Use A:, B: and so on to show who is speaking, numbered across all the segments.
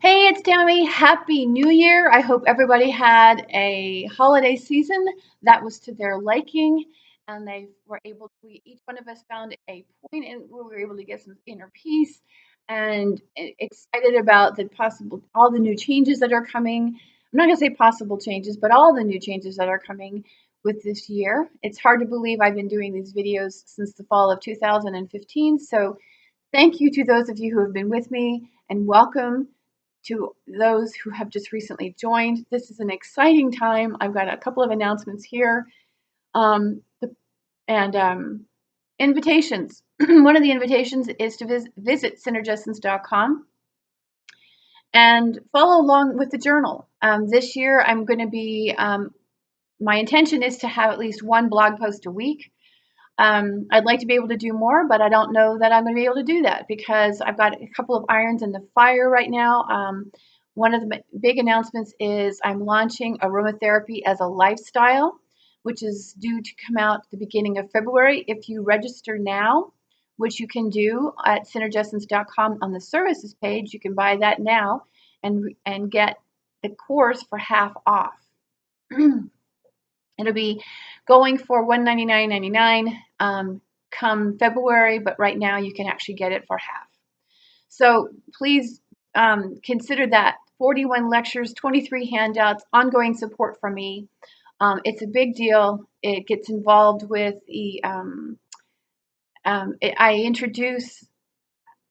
A: Hey, it's Tammy. Happy New Year. I hope everybody had a holiday season that was to their liking and they were able to, each one of us found a point in where we were able to get some inner peace and excited about the possible, all the new changes that are coming. I'm not going to say possible changes, but all the new changes that are coming with this year. It's hard to believe I've been doing these videos since the fall of 2015. So thank you to those of you who have been with me and welcome to those who have just recently joined. This is an exciting time. I've got a couple of announcements here and invitations. One of the invitations is to visit synergessence.com and follow along with the journal. This year, I'm going to be, my intention is to have at least one blog post a week. I'd like to be able to do more, but I don't know that I'm going to be able to do that because I've got a couple of irons in the fire right now. One of the big announcements is I'm launching aromatherapy as a lifestyle, which is due to come out at the beginning of February. If you register now, which you can do at synergessence.com on the services page, you can buy that now and get the course for half off. It'll be going for $199.99 come February, but right now you can actually get it for half. So please consider that. 41 lectures, 23 handouts, ongoing support from me. It's a big deal. It gets involved with the, I introduce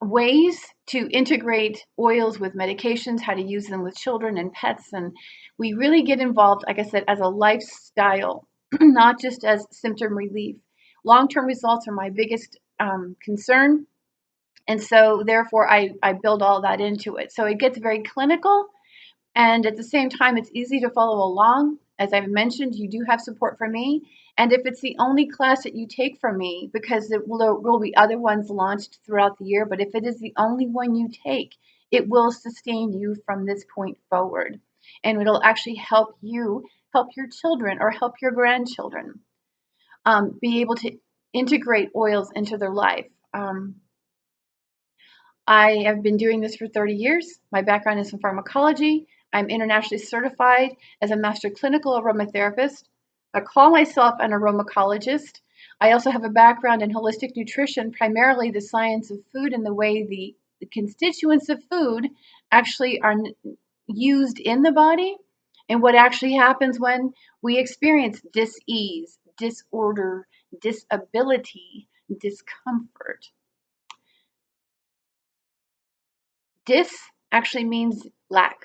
A: ways to integrate oils with medications, how to use them with children and pets, and we really get involved, like I said, as a lifestyle, not just as symptom relief. Long-term results are my biggest concern, and so therefore I build all that into it. So it gets very clinical, and at the same time, it's easy to follow along. As I've mentioned, you do have support from me. And if it's the only class that you take from me, because there will be other ones launched throughout the year, but if it is the only one you take, it will sustain you from this point forward. And it'll actually help you, help your children, or help your grandchildren be able to integrate oils into their life. I have been doing this for 30 years. My background is in pharmacology. I'm internationally certified as a master clinical aromatherapist. I call myself an aromacologist. I also have a background in holistic nutrition, primarily the science of food and the way the constituents of food actually are used in the body and what actually happens when we experience dis-ease, disorder, disability, discomfort. Dis actually means lack.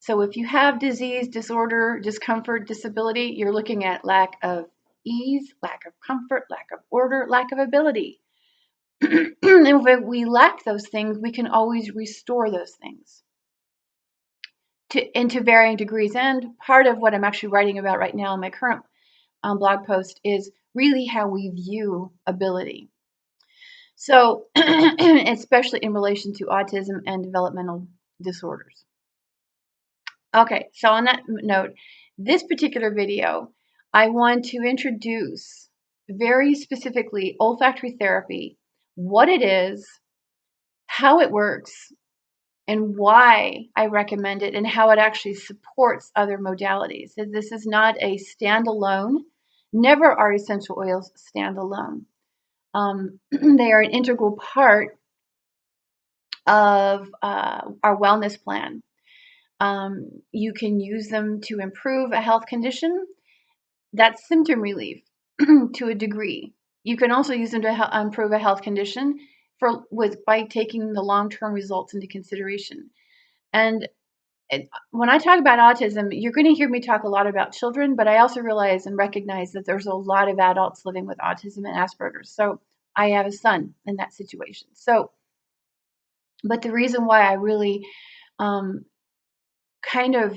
A: So if you have disease, disorder, discomfort, disability, you're looking at lack of ease, lack of comfort, lack of order, lack of ability. And if we lack those things, we can always restore those things into varying degrees. And part of what I'm actually writing about right now in my current blog post is really how we view ability. So, especially in relation to autism and developmental disorders. Okay, so on that note, this particular video, I want to introduce very specifically olfactory therapy, what it is, how it works, and why I recommend it, and how it actually supports other modalities. This is not a standalone, never are essential oils standalone. They are an integral part of our wellness plan. You can use them to improve a health condition. That's symptom relief to a degree. You can also use them to improve a health condition by taking the long-term results into consideration. And when I talk about autism, you're going to hear me talk a lot about children, but I also realize and recognize that there's a lot of adults living with autism and Asperger's. So I have a son in that situation. So, but the reason why I really kind of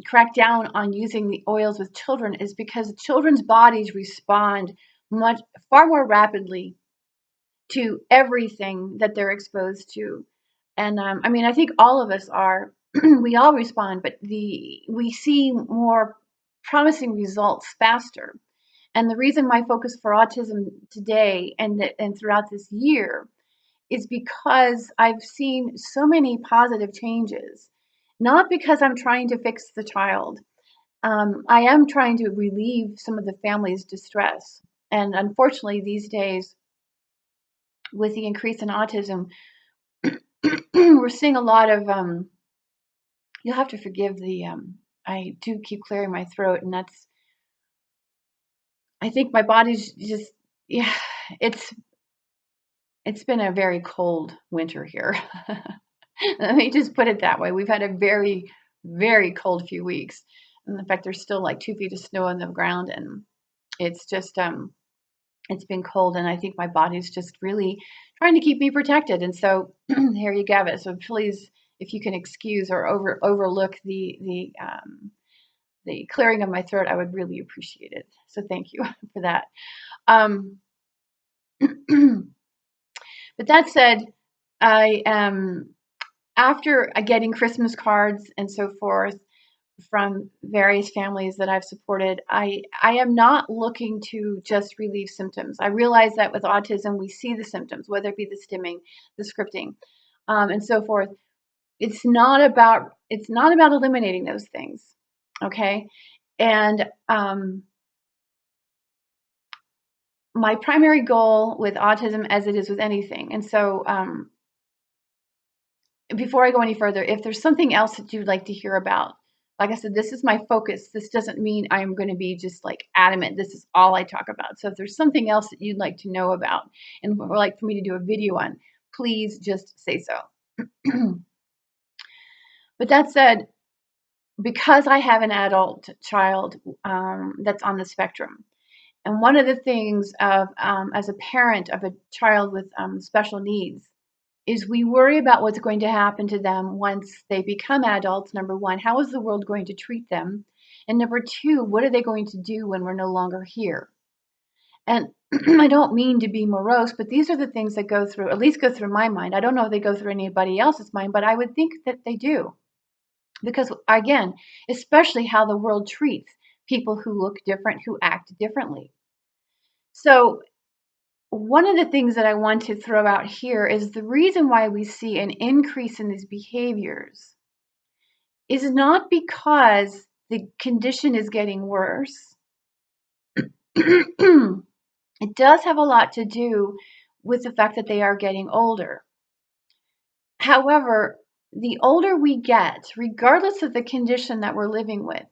A: crack down on using the oils with children is because children's bodies respond far more rapidly to everything that they're exposed to. And I mean, I think all of us are, we all respond, but we see more promising results faster. And the reason my focus for autism today and throughout this year is because I've seen so many positive changes, not because I'm trying to fix the child. I am trying to relieve some of the family's distress. And unfortunately, these days, with the increase in autism, we're seeing a lot of, you'll have to forgive the, I do keep clearing my throat, and that's, I think my body's just, yeah, it's it's been a very cold winter here. Let me just put it that way. We've had a very, very cold few weeks. And in fact, there's still like 2 feet of snow on the ground, and it's just, it's been cold, and I think my body's just really trying to keep me protected. And so here you have it. So please, if you can excuse or overlook the clearing of my throat, I would really appreciate it. So thank you for that. Um, but that said, I am, after getting Christmas cards and so forth from various families that I've supported, I am not looking to just relieve symptoms. I realize that with autism, we see the symptoms, whether it be the stimming, the scripting, and so forth. It's not about eliminating those things, okay? And my primary goal with autism, as it is with anything, and so before I go any further, if there's something else that you'd like to hear about, like I said, this is my focus. This doesn't mean I'm going to be just like adamant. This is all I talk about. So if there's something else that you'd like to know about and would like for me to do a video on, please just say so. But that said, because I have an adult child that's on the spectrum, and one of the things of as a parent of a child with special needs is we worry about what's going to happen to them once they become adults. Number one, how is the world going to treat them? And number two, what are they going to do when we're no longer here? And I don't mean to be morose, but these are the things that go through, at least go through my mind. I don't know if they go through anybody else's mind, but I would think that they do. Because again, especially how the world treats people who look different, who act differently. So one of the things that I want to throw out here is the reason why we see an increase in these behaviors is not because the condition is getting worse. It does have a lot to do with the fact that they are getting older. However, the older we get, regardless of the condition that we're living with,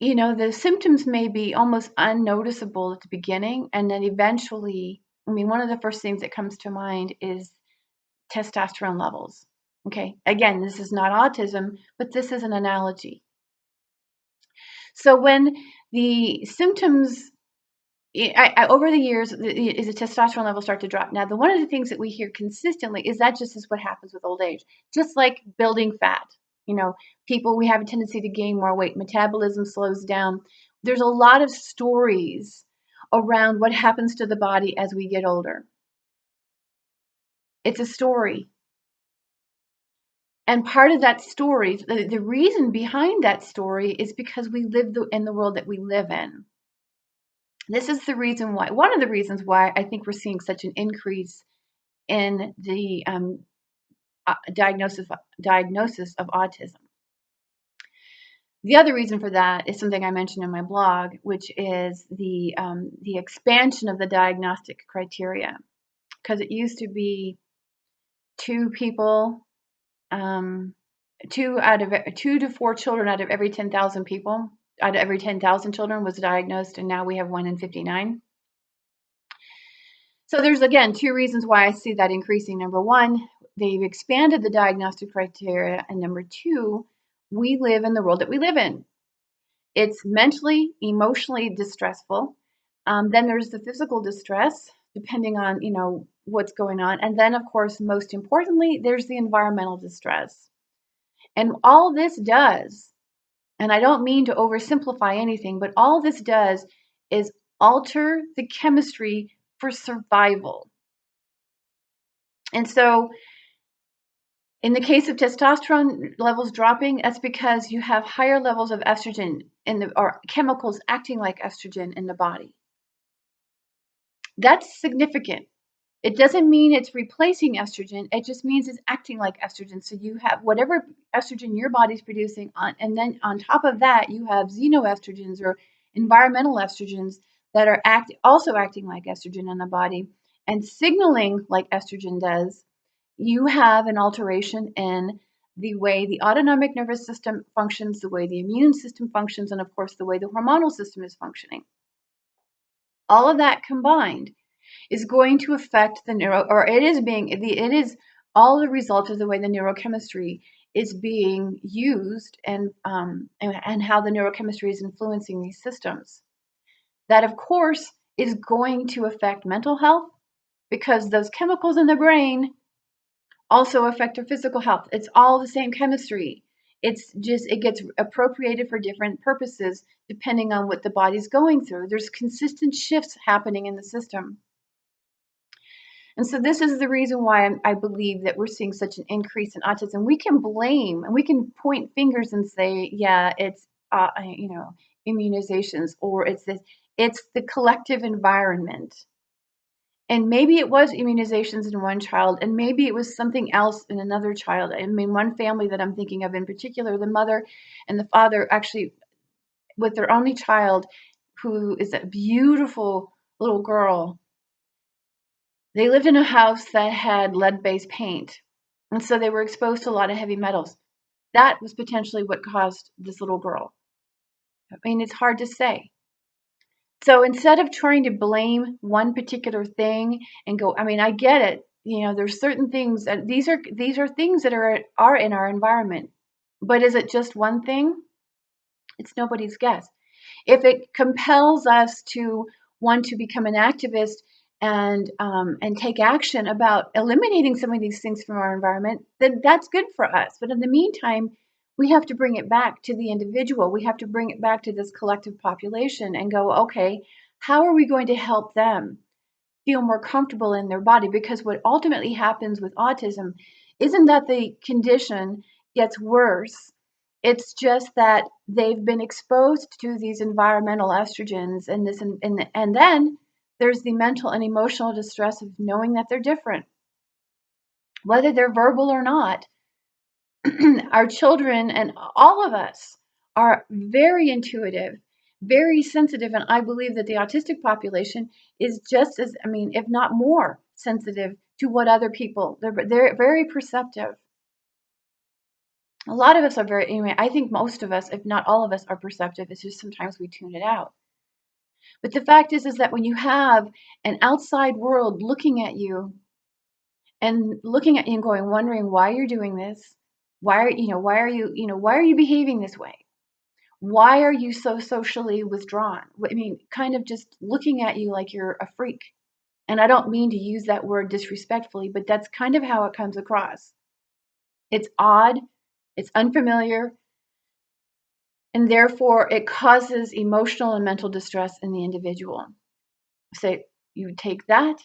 A: the symptoms may be almost unnoticeable at the beginning, and then eventually, one of the first things that comes to mind is testosterone levels. Okay, again, this is not autism, but this is an analogy. So when the symptoms, over the years, is the testosterone levels start to drop. Now, one of the things that we hear consistently is that just is what happens with old age, just like building fat. People, we have a tendency to gain more weight. Metabolism slows down. There's a lot of stories around what happens to the body as we get older. It's a story. And part of that story, the reason behind that story is because we live in the world that we live in. This is the reason why, one of the reasons why I think we're seeing such an increase in the diagnosis of autism. The other reason for that is something I mentioned in my blog, which is the expansion of the diagnostic criteria. Because it used to be 2 people, 2 to 4 children out of every 10,000 people, out of every 10,000 children was diagnosed, and now we have 1 in 59. So there's, again, 2 reasons why I see that increasing. Number one, they've expanded the diagnostic criteria, and number 2, we live in the world that we live in. It's mentally, emotionally distressful. Then there's the physical distress, depending on, what's going on. And then, of course, most importantly, there's the environmental distress. And all this does, and I don't mean to oversimplify anything, but all this does is alter the chemistry for survival. And so in the case of testosterone levels dropping, that's because you have higher levels of estrogen or chemicals acting like estrogen in the body. That's significant. It doesn't mean it's replacing estrogen. It just means it's acting like estrogen. So you have whatever estrogen your body's producing on, and then on top of that, you have xenoestrogens or environmental estrogens that are also acting like estrogen in the body and signaling like estrogen does. You have an alteration in the way the autonomic nervous system functions, the way the immune system functions, and of course, the way the hormonal system is functioning. All of that combined is going to affect the it is all the result of the way the neurochemistry is being used and how the neurochemistry is influencing these systems. That, of course, is going to affect mental health because those chemicals in the brain also affect our physical health. It's all the same chemistry. It's just, it gets appropriated for different purposes depending on what the body's going through. There's consistent shifts happening in the system. And so this is the reason why I believe that we're seeing such an increase in autism. We can blame and we can point fingers and say, yeah, it's, immunizations, or it's this, it's the collective environment. And maybe it was immunizations in one child, and maybe it was something else in another child. I mean, one family that I'm thinking of in particular, the mother and the father actually, with their only child, who is a beautiful little girl, they lived in a house that had lead-based paint, and so they were exposed to a lot of heavy metals. That was potentially what caused this little girl. I mean, it's hard to say. So instead of trying to blame one particular thing and go, I mean, I get it. There's certain things that these are things that are in our environment. But is it just one thing? It's nobody's guess. If it compels us to want to become an activist and take action about eliminating some of these things from our environment, then that's good for us. But in the meantime, we have to bring it back to the individual. We have to bring it back to this collective population and go, okay, how are we going to help them feel more comfortable in their body? Because what ultimately happens with autism isn't that the condition gets worse. It's just that they've been exposed to these environmental estrogens and then there's the mental and emotional distress of knowing that they're different. Whether they're verbal or not, our children and all of us are very intuitive, very sensitive, and I believe that the autistic population is just as, I mean, if not more sensitive to what other people, they're very perceptive. A lot of us are very, anyway, I think most of us, if not all of us, are perceptive. It's just sometimes we tune it out. But the fact is that when you have an outside world looking at you and going, wondering why you're doing this, why are you behaving this way? Why are you so socially withdrawn? I mean, kind of just looking at you like you're a freak. And I don't mean to use that word disrespectfully, but that's kind of how it comes across. It's odd, it's unfamiliar, and therefore it causes emotional and mental distress in the individual. So you take that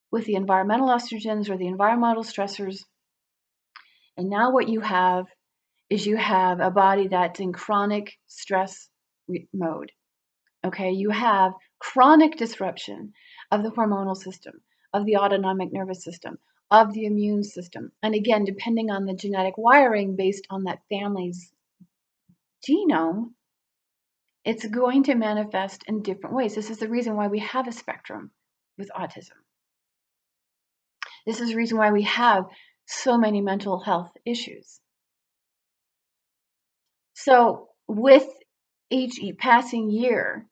A: with the environmental estrogens or the environmental stressors, and now what you have is you have a body that's in chronic stress mode. Okay, you have chronic disruption of the hormonal system, of the autonomic nervous system, of the immune system. And again, depending on the genetic wiring based on that family's genome, it's going to manifest in different ways. This is the reason why we have a spectrum with autism. This is the reason why we have so many mental health issues. So with each passing year,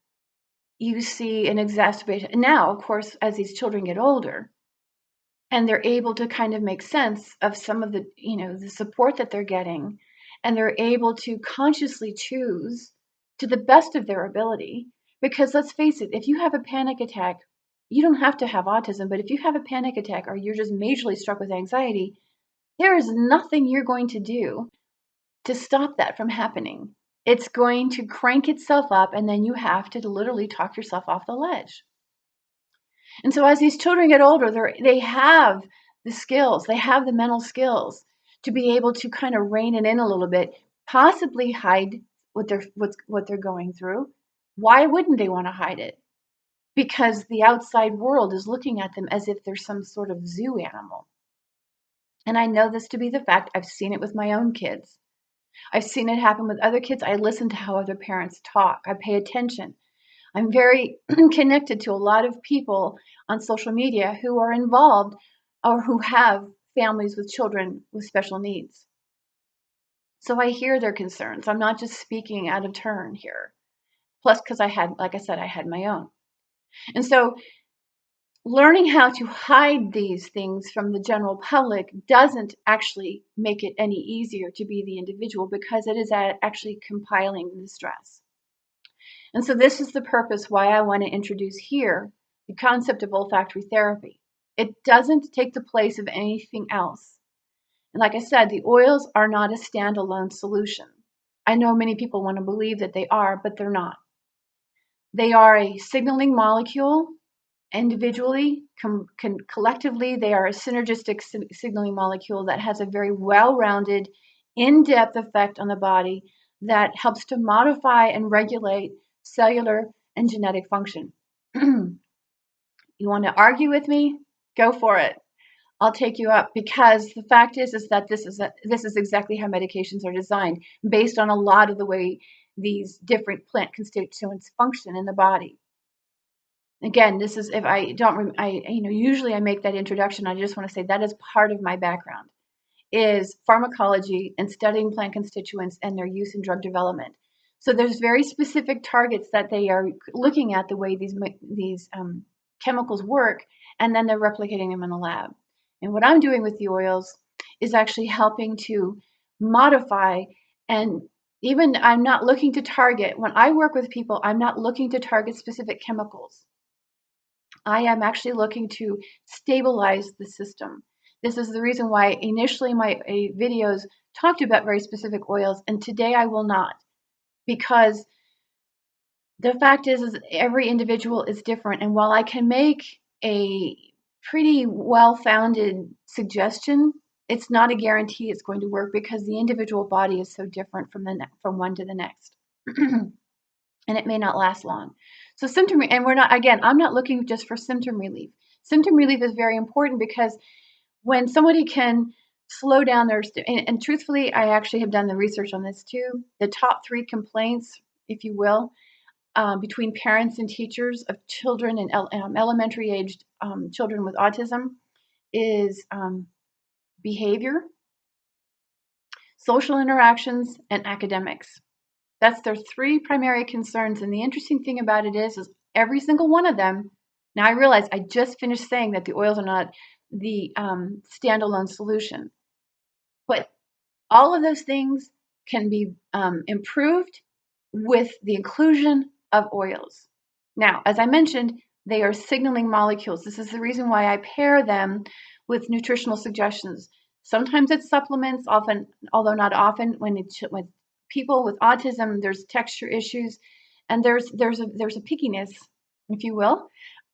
A: you see an exacerbation. Now, of course, as these children get older and they're able to kind of make sense of some of the, the support that they're getting, and they're able to consciously choose to the best of their ability. Because let's face it, if you have a panic attack, you don't have to have autism, but if you have a panic attack or you're just majorly struck with anxiety, there is nothing you're going to do to stop that from happening. It's going to crank itself up, and then you have to literally talk yourself off the ledge. And so as these children get older, they have the skills, they have the mental skills to be able to kind of rein it in a little bit, possibly hide what they're going through. Why wouldn't they want to hide it? because the outside world is looking at them as if they're some sort of zoo animal. And I know this to be the fact. I've seen it with my own kids. I've seen it happen with other kids. I listen to how other parents talk. I pay attention. I'm very connected to a lot of people on social media who are involved or who have families with children with special needs. So I hear their concerns. I'm not just speaking out of turn here. Plus, because like I said, I had my own. And so learning how to hide these things from the general public doesn't actually make it any easier to be the individual, because it is actually compiling the stress. And so this is the purpose why I want to introduce here the concept of olfactory therapy. It doesn't take the place of anything else. And like I said, the oils are not a standalone solution. I know many people want to believe that they are, but they're not. They are a signaling molecule. Individually, collectively, they are a synergistic signaling molecule that has a very well-rounded, in-depth effect on the body that helps to modify and regulate cellular and genetic function. You want to argue with me? Go for it. I'll take you up, because the fact is that this is exactly how medications are designed, based on a lot of the way these different plant constituents function in the body. Again, this is, if I don't, usually I make that introduction. I just want to say that is part of my background, is pharmacology and studying plant constituents and their use in drug development. So there's very specific targets that they are looking at, the way these chemicals work, and then they're replicating them in the lab. And what I'm doing with the oils is actually helping to modify, and even I'm not looking to target, when I work with people, I'm not looking to target specific chemicals. I am actually looking to stabilize the system. This is the reason why initially my videos talked about very specific oils, and today I will not, because the fact is every individual is different. And while I can make a pretty well-founded suggestion, it's not a guarantee it's going to work, because the individual body is so different from one to the next. And it may not last long. So and I'm not looking just for symptom relief. Symptom relief is very important, because when somebody can slow down their, and truthfully, I actually have done the research on this too. The top 3 complaints, if you will, between parents and teachers of children and elementary aged children with autism is behavior, social interactions, and academics. That's their 3 primary concerns. And the interesting thing about it is every single one of them. Now I realize I just finished saying that the oils are not the standalone solution, but all of those things can be improved with the inclusion of oils. Now, as I mentioned, they are signaling molecules. This is the reason why I pair them with nutritional suggestions. Sometimes it's supplements, often, although not often, when people with autism, there's texture issues, and there's a pickiness, if you will,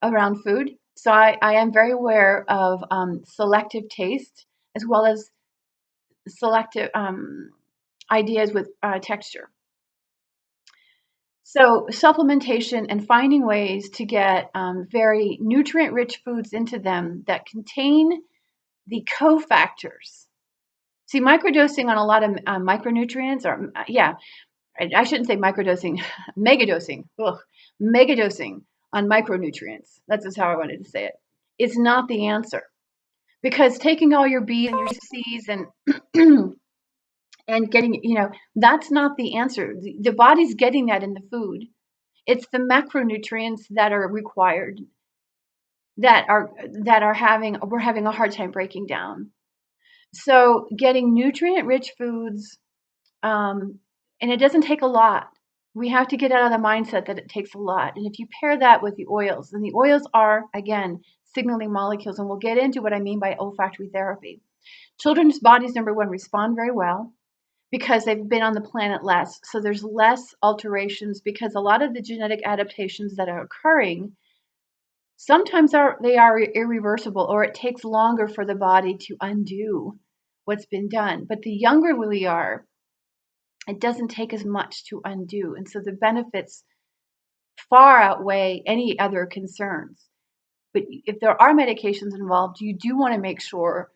A: around food. So I am very aware of selective taste, as well as selective ideas with texture. So supplementation and finding ways to get very nutrient-rich foods into them that contain the cofactors. See, microdosing on a lot of micronutrients, or I shouldn't say microdosing, megadosing. Ugh, megadosing on micronutrients. That's just how I wanted to say it. It's not the answer, because taking all your B's and your C's and getting, that's not the answer. The body's getting that in the food. It's the macronutrients that are required we're having a hard time breaking down. So getting nutrient-rich foods, and it doesn't take a lot. We have to get out of the mindset that it takes a lot. And if you pair that with the oils, and the oils are, again, signaling molecules, and we'll get into what I mean by olfactory therapy. Children's bodies, number one, respond very well because they've been on the planet less. So there's less alterations, because a lot of the genetic adaptations that are occurring, sometimes they are irreversible, or it takes longer for the body to undo what's been done. But the younger we are, it doesn't take as much to undo. And so the benefits far outweigh any other concerns. But if there are medications involved, you do want to make sure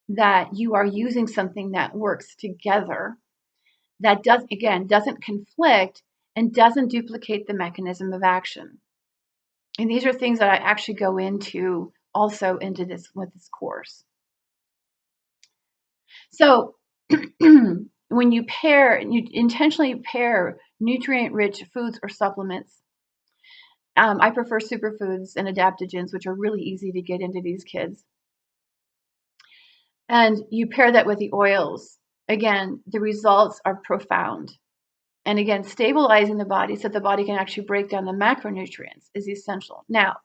A: that you are using something that works together, that doesn't conflict and doesn't duplicate the mechanism of action. And these are things that I actually go into also into this with this course. So when you intentionally pair nutrient-rich foods or supplements, I prefer superfoods and adaptogens, which are really easy to get into these kids. And you pair that with the oils. Again, the results are profound. And again, stabilizing the body so the body can actually break down the macronutrients is essential. Now,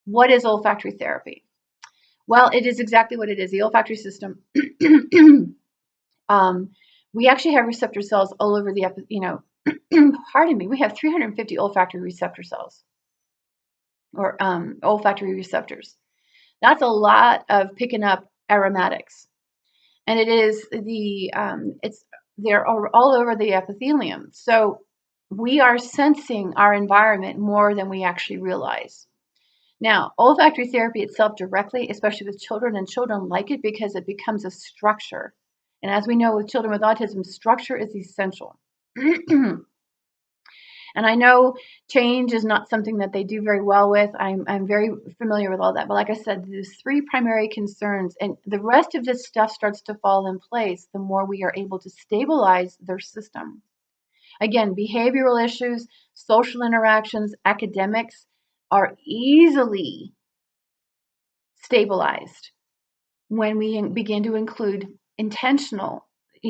A: what is olfactory therapy? Well, it is exactly what it is. The olfactory system. We actually have receptor cells all over the, pardon me, we have 350 olfactory receptor cells, or olfactory receptors. That's a lot of picking up aromatics. And it is they're all over the epithelium. So we are sensing our environment more than we actually realize. Now, olfactory therapy itself directly, especially with children, and children like it because it becomes a structure. And as we know with children with autism, structure is essential. And I know change is not something that they do very well with. I'm very familiar with all that. But like I said, there's 3 primary concerns, and the rest of this stuff starts to fall in place the more we are able to stabilize their system. Again, behavioral issues, social interactions, academics are easily stabilized when we begin to include intentional,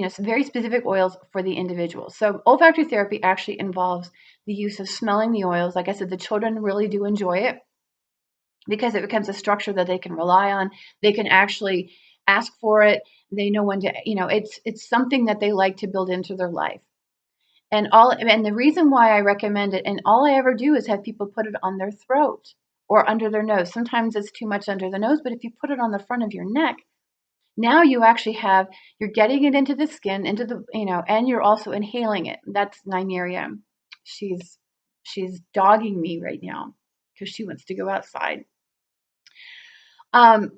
A: some very specific oils for the individual. So olfactory therapy actually involves the use of smelling the oils. Like I said, the children really do enjoy it because it becomes a structure that they can rely on. They can actually ask for it. They know when to, it's something that they like to build into their life. And the reason why I recommend it, and all I ever do is have people put it on their throat or under their nose. Sometimes it's too much under the nose, but if you put it on the front of your neck, now you actually you're getting it into the skin, into the, and you're also inhaling it. That's Nymeria. She's dogging me right now because she wants to go outside. At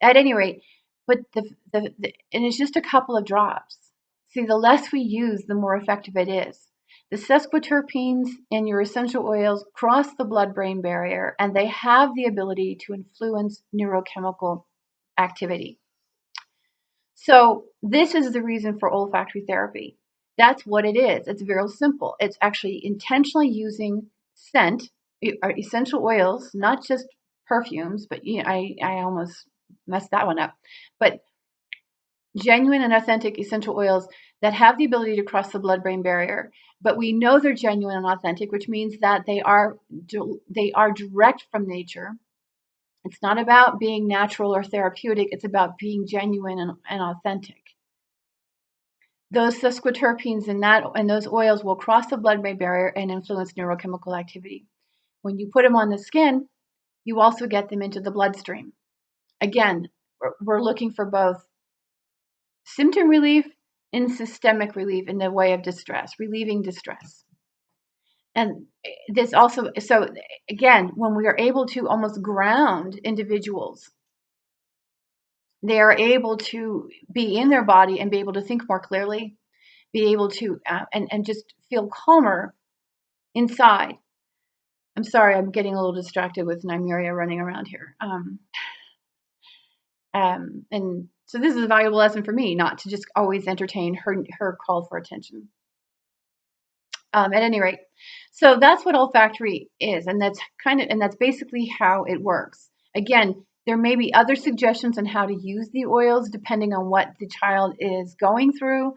A: any rate, but and it's just a couple of drops. See, the less we use, the more effective it is. The sesquiterpenes in your essential oils cross the blood-brain barrier, and they have the ability to influence neurochemical activity. So this is the reason for olfactory therapy. That's what it is. It's very simple. It's actually intentionally using scent, essential oils, not just perfumes, but I almost messed that one up. But genuine and authentic essential oils that have the ability to cross the blood-brain barrier. But we know they're genuine and authentic, which means that they are direct from nature. It's not about being natural or therapeutic. It's about being genuine and authentic. Those sesquiterpenes and those oils will cross the blood-brain barrier and influence neurochemical activity. When you put them on the skin, you also get them into the bloodstream. Again, we're looking for both symptom relief and systemic relief in the way of distress, relieving distress. And this also, so again, when we are able to almost ground individuals, they are able to be in their body and be able to think more clearly, be able to, and just feel calmer inside. I'm sorry, I'm getting a little distracted with Nymeria running around here. And so this is a valuable lesson for me, not to just always entertain her call for attention. At any rate, so that's what olfactory is, and that's basically how it works. Again, there may be other suggestions on how to use the oils depending on what the child is going through.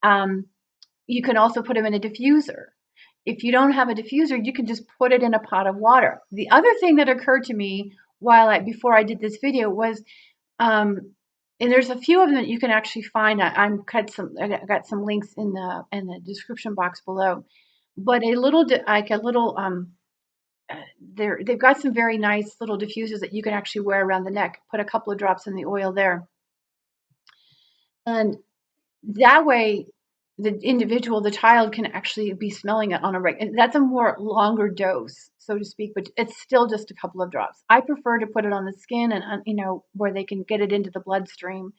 A: You can also put them in a diffuser. If you don't have a diffuser, you can just put it in a pot of water. The other thing that occurred to me before I did this video was, and there's a few of them that you can actually find. I got some links in the description box below. But they've got some very nice little diffusers that you can actually wear around the neck. Put a couple of drops in the oil there, and that way the individual, the child, can actually be smelling it on a regular. That's a more longer dose, so to speak, but it's still just a couple of drops. I prefer to put it on the skin and, where they can get it into the bloodstream.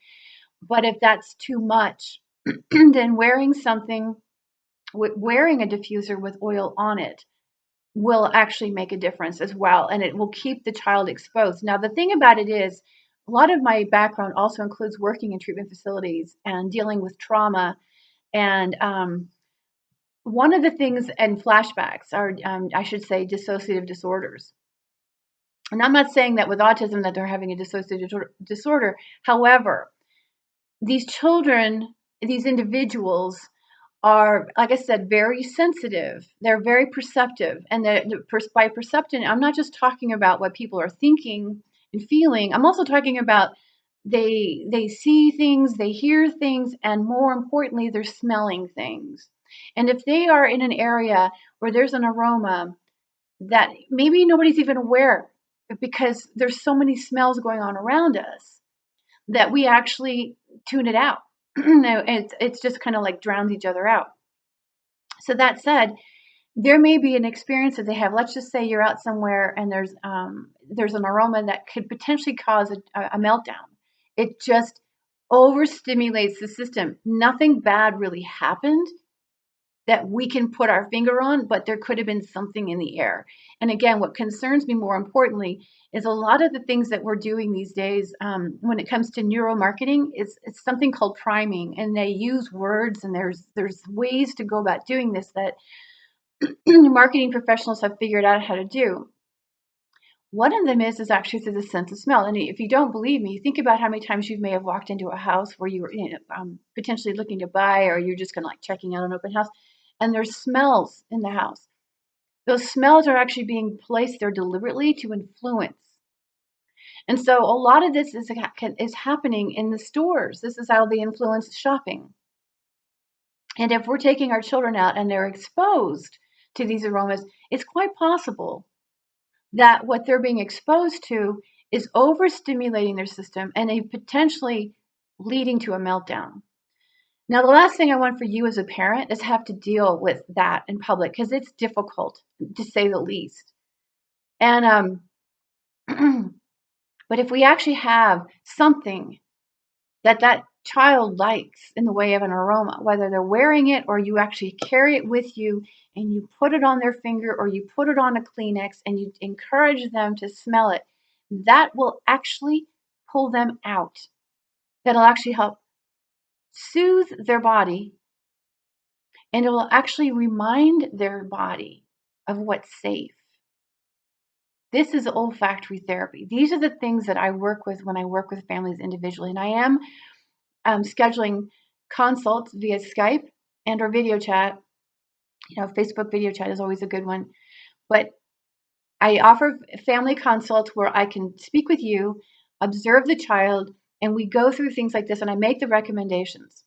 A: But if that's too much, then wearing a diffuser with oil on it will actually make a difference as well, and it will keep the child exposed. Now, the thing about it is, a lot of my background also includes working in treatment facilities and dealing with trauma. And one of the things, and flashbacks are, I should say, dissociative disorders. And I'm not saying that with autism that they're having a dissociative disorder. However, these children, these individuals are, like I said, very sensitive. They're very perceptive. And by perceptive, I'm not just talking about what people are thinking and feeling. I'm also talking about they see things, they hear things, and more importantly, they're smelling things. And if they are in an area where there's an aroma that maybe nobody's even aware, because there's so many smells going on around us, that we actually tune it out. It's just kind of like drowns each other out. So that said, there may be an experience that they have. Let's just say you're out somewhere and there's an aroma that could potentially cause a meltdown. It just overstimulates the system. Nothing bad really happened that we can put our finger on, but there could have been something in the air. And again, what concerns me more importantly is a lot of the things that we're doing these days when it comes to neuromarketing, it's something called priming, and they use words, and there's ways to go about doing this that marketing professionals have figured out how to do. One of them is actually through the sense of smell. And if you don't believe me, think about how many times you may have walked into a house where you were potentially looking to buy, or you're just kind of like checking out an open house, and there's smells in the house. Those smells are actually being placed there deliberately to influence. And so a lot of this is happening in the stores. This is how they influence shopping. And if we're taking our children out and they're exposed to these aromas, it's quite possible that what they're being exposed to is overstimulating their system and potentially leading to a meltdown. Now, the last thing I want for you as a parent is have to deal with that in public, because it's difficult, to say the least. And but if we actually have something that child likes in the way of an aroma, whether they're wearing it or you actually carry it with you and you put it on their finger or you put it on a Kleenex and you encourage them to smell it, that will actually pull them out. That'll actually help soothe their body, and it will actually remind their body of what's safe. This is olfactory therapy. These are the things that I work with when I work with families individually. And I am scheduling consults via Skype and or video chat. Facebook video chat is always a good one. But I offer family consults where I can speak with you, observe the child, and we go through things like this, and I make the recommendations.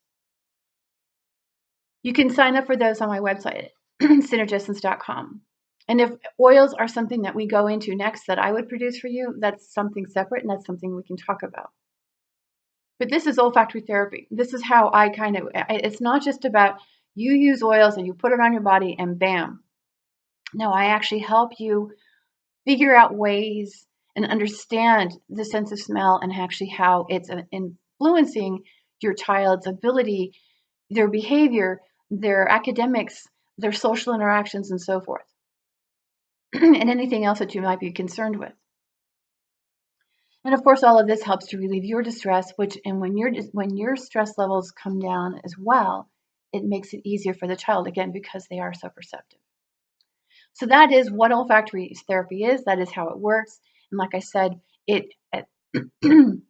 A: You can sign up for those on my website, synergessence.com. And if oils are something that we go into next that I would produce for you, that's something separate, and that's something we can talk about. But this is olfactory therapy. This is how it's not just about you use oils and you put it on your body and bam. No, I actually help you figure out ways and understand the sense of smell and actually how it's influencing your child's ability, their behavior, their academics, their social interactions, and so forth. And anything else that you might be concerned with. And of course, all of this helps to relieve your distress, and when your stress levels come down as well, it makes it easier for the child, again, because they are so perceptive. So that is what olfactory therapy is. That is how it works. And like I said, and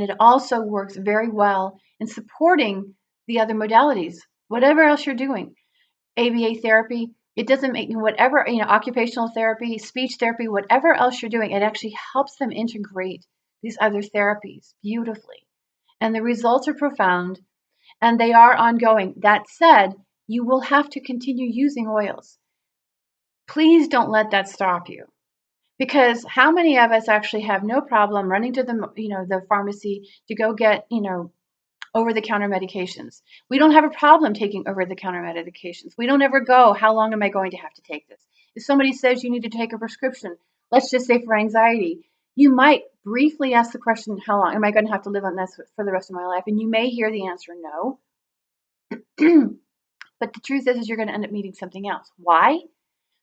A: it also works very well in supporting the other modalities, whatever else you're doing. ABA therapy, it doesn't make whatever, occupational therapy, speech therapy, whatever else you're doing, it actually helps them integrate these other therapies beautifully. And the results are profound and they are ongoing. That said, you will have to continue using oils. Please don't let that stop you. Because how many of us actually have no problem running to the pharmacy to go get, over-the-counter medications. We don't have a problem taking over-the-counter medications. We don't ever go, how long am I going to have to take this? If somebody says you need to take a prescription, let's just say for anxiety, you might briefly ask the question, how long am I going to have to live on this for the rest of my life? And you may hear the answer, no. But the truth is you're going to end up needing something else. Why?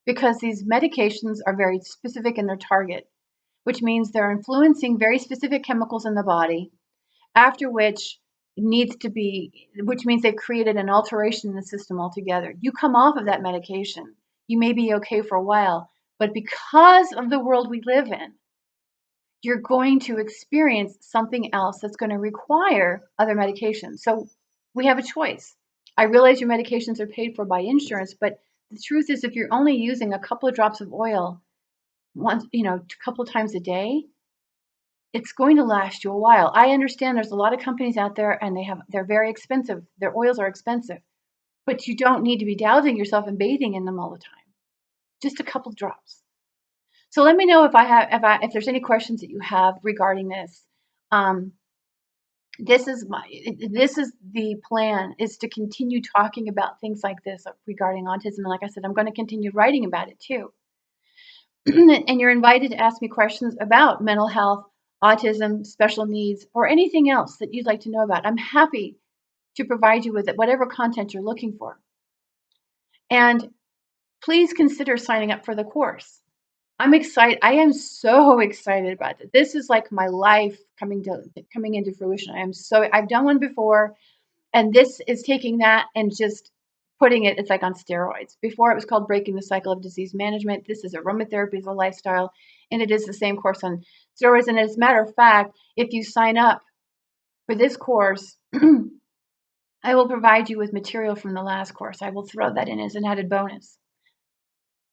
A: Because these medications are very specific in their target, which means they're influencing very specific chemicals in the body, after which which means they've created an alteration in the system altogether. You come off of that medication, you may be okay for a while, but because of the world we live in, you're going to experience something else that's going to require other medications. So we have a choice. I realize your medications are paid for by insurance, but the truth is if you're only using a couple of drops of oil once, a couple of times a day, it's going to last you a while. I understand there's a lot of companies out there and they're very expensive. Their oils are expensive, but you don't need to be dousing yourself and bathing in them all the time. Just a couple drops. So let me know if there's any questions that you have regarding this. This is the plan, is to continue talking about things like this regarding autism. And like I said, I'm going to continue writing about it too. And you're invited to ask me questions about mental health, autism, special needs, or anything else that you'd like to know about. I'm happy to provide you with whatever content you're looking for. And please consider signing up for the course. I'm excited. I am so excited about it. This is like my life coming into fruition. I've done one before, and this is taking that and just putting it's like on steroids. Before it was called Breaking the Cycle of Disease Management. This is aromatherapy as a lifestyle, and it is the same course on steroids. And as a matter of fact, if you sign up for this course, I will provide you with material from the last course. I will throw that in as an added bonus.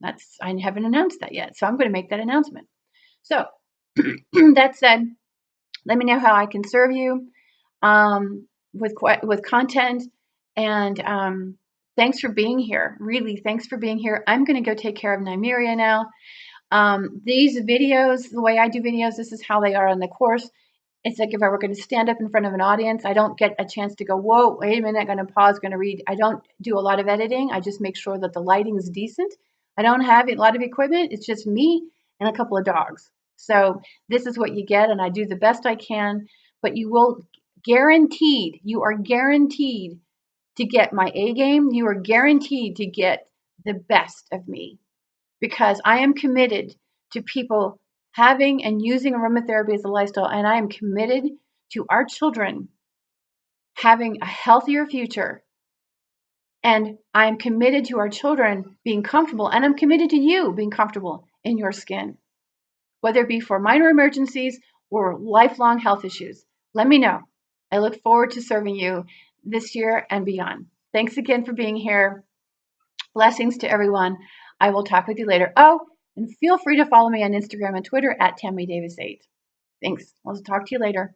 A: I haven't announced that yet, so I'm going to make that announcement. So that said, let me know how I can serve you with content, and thanks for being here. Really, thanks for being here. I'm going to go take care of Nymeria now. These videos, the way I do videos, this is how they are on the course. It's like if I were going to stand up in front of an audience, I don't get a chance to go, whoa, wait a minute, I'm going to pause, going to read. I don't do a lot of editing. I just make sure that the lighting is decent. I don't have a lot of equipment. It's just me and a couple of dogs. So this is what you get, and I do the best I can, but you are guaranteed to get my A game. You are guaranteed to get the best of me, because I am committed to people having and using aromatherapy as a lifestyle, and I am committed to our children having a healthier future. And I'm committed to our children being comfortable, and I'm committed to you being comfortable in your skin, whether it be for minor emergencies or lifelong health issues. Let me know. I look forward to serving you this year and beyond. Thanks again for being here. Blessings to everyone. I will talk with you later. Oh, and feel free to follow me on Instagram and Twitter at TammyDavis8. Thanks. I'll talk to you later.